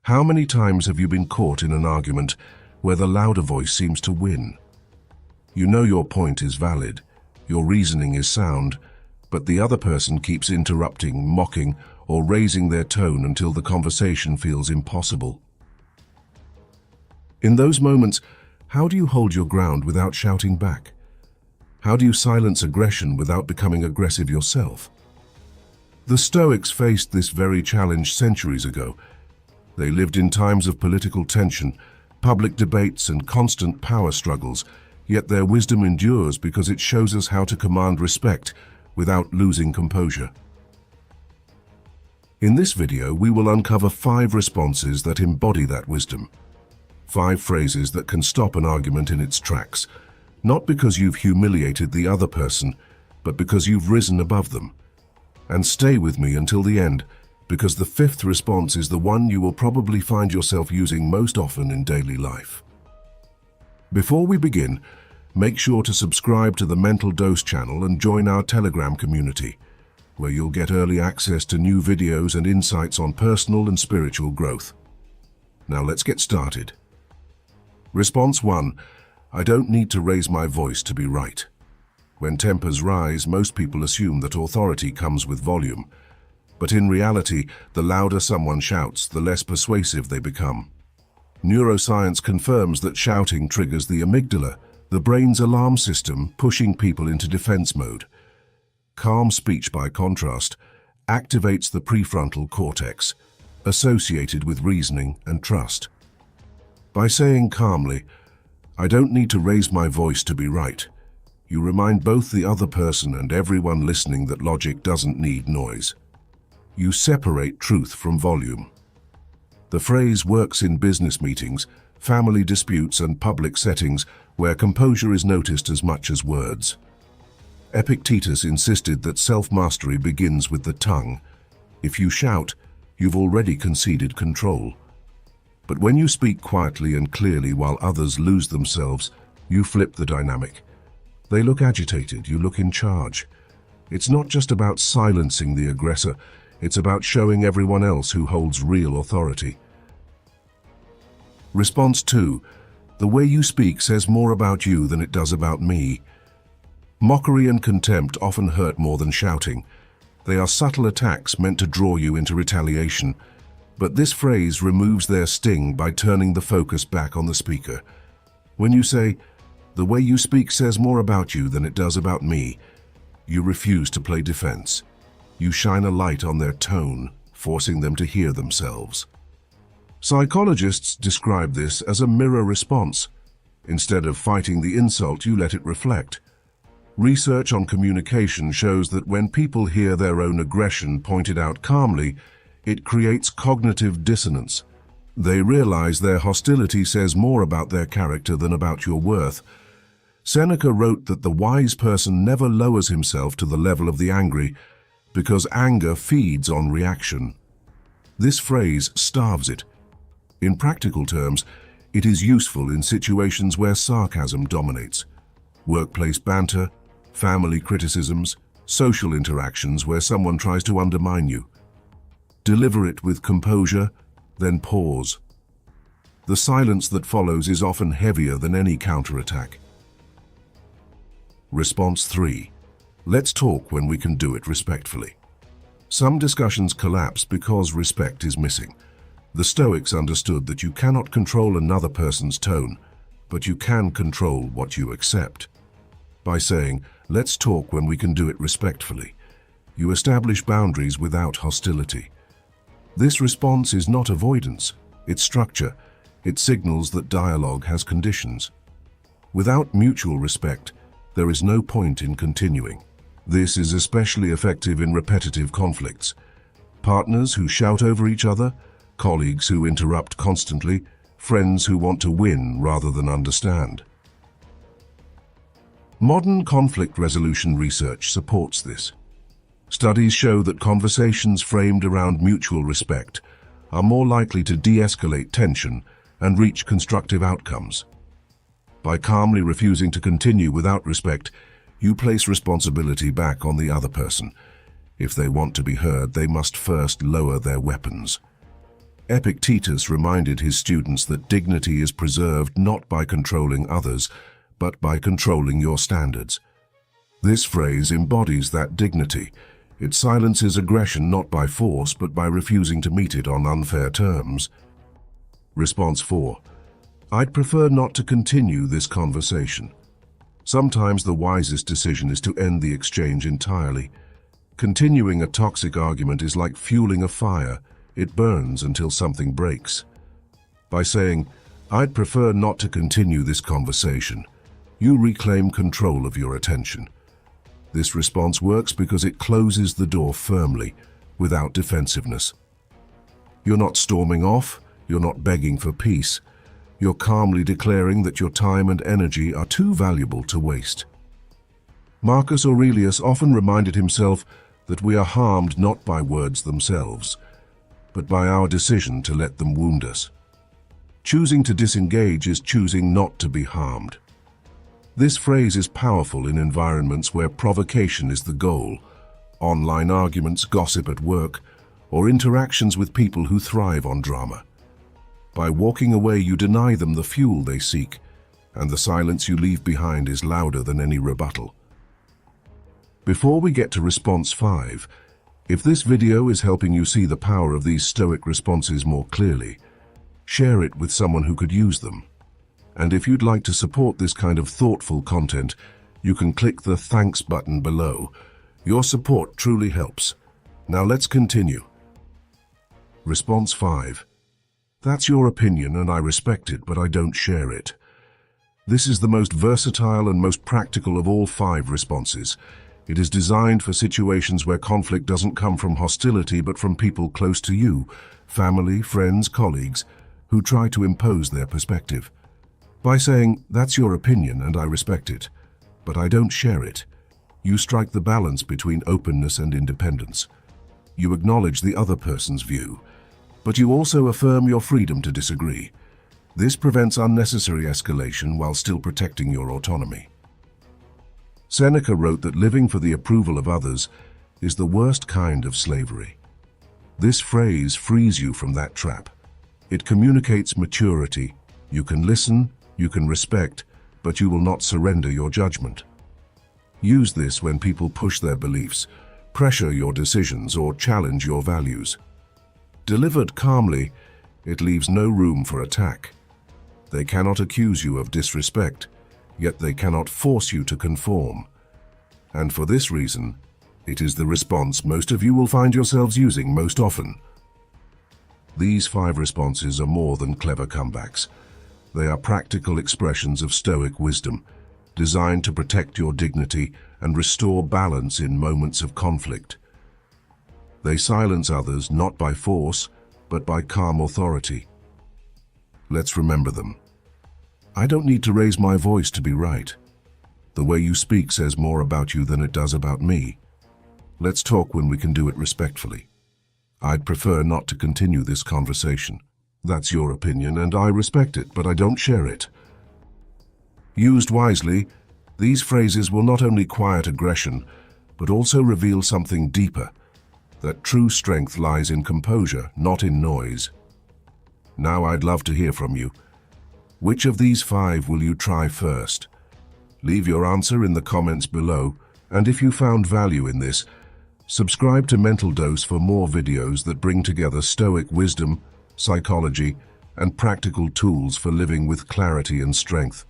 How many times have you been caught in an argument where the louder voice seems to win? You know your point is valid, your reasoning is sound, but the other person keeps interrupting, mocking, or raising their tone until the conversation feels impossible. In those moments, how do you hold your ground without shouting back? How do you silence aggression without becoming aggressive yourself? The Stoics faced this very challenge centuries ago. They lived in times of political tension, public debates, and constant power struggles, yet their wisdom endures because it shows us how to command respect without losing composure. In this video, we will uncover 5 responses that embody that wisdom. 5 phrases that can stop an argument in its tracks, not because you've humiliated the other person, but because you've risen above them. And stay with me until the end, because the 5th response is the one you will probably find yourself using most often in daily life. Before we begin, make sure to subscribe to the Mental Dose channel and join our Telegram community, where you'll get early access to new videos and insights on personal and spiritual growth. Now let's get started. Response 1. I don't need to raise my voice to be right. When tempers rise, most people assume that authority comes with volume. But in reality, the louder someone shouts, the less persuasive they become. Neuroscience confirms that shouting triggers the amygdala, the brain's alarm system, pushing people into defense mode. Calm speech, by contrast, activates the prefrontal cortex, associated with reasoning and trust. By saying calmly, I don't need to raise my voice to be right, you remind both the other person and everyone listening that logic doesn't need noise. You separate truth from volume. The phrase works in business meetings, family disputes, and public settings where composure is noticed as much as words. Epictetus insisted that self-mastery begins with the tongue. If you shout, you've already conceded control. But when you speak quietly and clearly while others lose themselves, you flip the dynamic. They look agitated, you look in charge. It's not just about silencing the aggressor, it's about showing everyone else who holds real authority. Response 2. The way you speak says more about you than it does about me. Mockery and contempt often hurt more than shouting. They are subtle attacks meant to draw you into retaliation. But this phrase removes their sting by turning the focus back on the speaker. When you say, the way you speak says more about you than it does about me, you refuse to play defense. You shine a light on their tone, forcing them to hear themselves. Psychologists describe this as a mirror response. Instead of fighting the insult, you let it reflect. Research on communication shows that when people hear their own aggression pointed out calmly, it creates cognitive dissonance. They realize their hostility says more about their character than about your worth. Seneca wrote that the wise person never lowers himself to the level of the angry, because anger feeds on reaction. This phrase starves it. In practical terms, it is useful in situations where sarcasm dominates. Workplace banter, family criticisms, social interactions where someone tries to undermine you. Deliver it with composure, then pause. The silence that follows is often heavier than any counterattack. Response 3. Let's talk when we can do it respectfully. Some discussions collapse because respect is missing. The Stoics understood that you cannot control another person's tone, but you can control what you accept. By saying, let's talk when we can do it respectfully, you establish boundaries without hostility. This response is not avoidance, it's structure. It signals that dialogue has conditions. Without mutual respect, there is no point in continuing. This is especially effective in repetitive conflicts. Partners who shout over each other, colleagues who interrupt constantly, friends who want to win rather than understand. Modern conflict resolution research supports this. Studies show that conversations framed around mutual respect are more likely to de-escalate tension and reach constructive outcomes. By calmly refusing to continue without respect, you place responsibility back on the other person. If they want to be heard, they must first lower their weapons. Epictetus reminded his students that dignity is preserved not by controlling others, but by controlling your standards. This phrase embodies that dignity. It silences aggression not by force, but by refusing to meet it on unfair terms. Response 4. I'd prefer not to continue this conversation. Sometimes the wisest decision is to end the exchange entirely. Continuing a toxic argument is like fueling a fire. It burns until something breaks. By saying, I'd prefer not to continue this conversation, you reclaim control of your attention. This response works because it closes the door firmly, without defensiveness. You're not storming off, you're not begging for peace. You're calmly declaring that your time and energy are too valuable to waste. Marcus Aurelius often reminded himself that we are harmed not by words themselves, but by our decision to let them wound us. Choosing to disengage is choosing not to be harmed. This phrase is powerful in environments where provocation is the goal, online arguments, gossip at work, or interactions with people who thrive on drama. By walking away, you deny them the fuel they seek, and the silence you leave behind is louder than any rebuttal. Before we get to response 5, if this video is helping you see the power of these Stoic responses more clearly, share it with someone who could use them. And if you'd like to support this kind of thoughtful content, you can click the thanks button below. Your support truly helps. Now let's continue. Response 5. That's your opinion and I respect it, but I don't share it. This is the most versatile and most practical of all 5 responses. It is designed for situations where conflict doesn't come from hostility but from people close to you, family, friends, colleagues, who try to impose their perspective. By saying, that's your opinion and I respect it, but I don't share it, you strike the balance between openness and independence. You acknowledge the other person's view, but you also affirm your freedom to disagree. This prevents unnecessary escalation while still protecting your autonomy. Seneca wrote that living for the approval of others is the worst kind of slavery. This phrase frees you from that trap. It communicates maturity. You can listen, you can respect, but you will not surrender your judgment. Use this when people push their beliefs, pressure your decisions, or challenge your values. Delivered calmly, it leaves no room for attack. They cannot accuse you of disrespect, yet they cannot force you to conform. And for this reason, it is the response most of you will find yourselves using most often. These 5 responses are more than clever comebacks. They are practical expressions of Stoic wisdom, designed to protect your dignity and restore balance in moments of conflict. They silence others not by force, but by calm authority. Let's remember them. I don't need to raise my voice to be right. The way you speak says more about you than it does about me. Let's talk when we can do it respectfully. I'd prefer not to continue this conversation. That's your opinion and I respect it, but I don't share it. Used wisely, these phrases will not only quiet aggression, but also reveal something deeper, that true strength lies in composure, not in noise. Now I'd love to hear from you. Which of these 5 will you try first? Leave your answer in the comments below, and if you found value in this, subscribe to Mental Dose for more videos that bring together Stoic wisdom, psychology, and practical tools for living with clarity and strength.